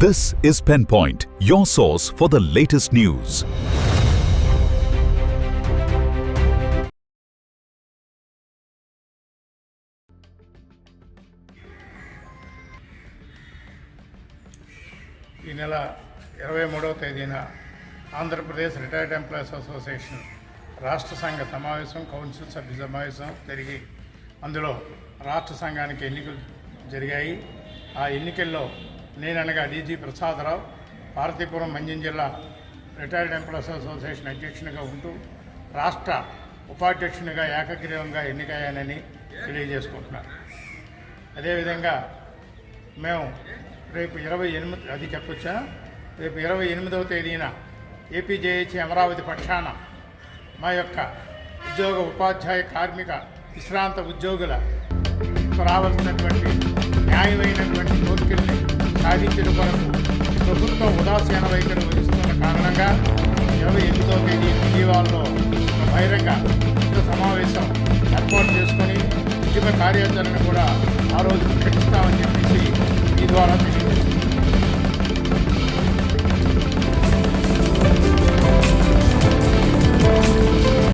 This is Penpoint, your source for the latest news. ఈ నెల 23వ తేదీన ఆంధ్రప్రదేశ్ రిటైర్డ్ ఎంప్లాయీస్ అసోసియేషన్ రాష్ట్ర సంఘ సమావేశం కౌన్సిల్ సభ్య సమావేశం జరిగి అందులో రాష్ట్ర సంఘానికి ఎన్నికలు జరిగాయి. ఆ ఎన్నికల్లో నేననగా డీజీ ప్రసాదరావు పార్వతీపురం మంజం జిల్లా రిటైర్డ్ ఎంప్లాయీస్ అసోసియేషన్ అధ్యక్షునిగా ఉంటూ రాష్ట్ర ఉపాధ్యక్షునిగా ఏకగ్రీవంగా ఎన్నికయ్యానని తెలియజేసుకుంటున్నాను. అదేవిధంగా మేము రేపు 28 అది చెప్పొచ్చా రేపు 28వ తేదీన ఏపీజేఏసీ అమరావతి పక్షాన మా యొక్క ఉద్యోగ ఉపాధ్యాయ కార్మిక విశ్రాంత ఉద్యోగుల రావాల్సినటువంటి న్యాయమైనటువంటి కోరికల్ని సాధించిన కొరకు ప్రభుత్వం ఉదాసీన వైఖరి వహిస్తున్న కారణంగా 28వ తేదీ విజయవాడలో బహిరంగ సమావేశం ఏర్పాటు చేసుకొని ఉద్యమ కార్యాచరణ కూడా ఆ రోజు ప్రకటిస్తామని చెప్పేసి ఈ ద్వారా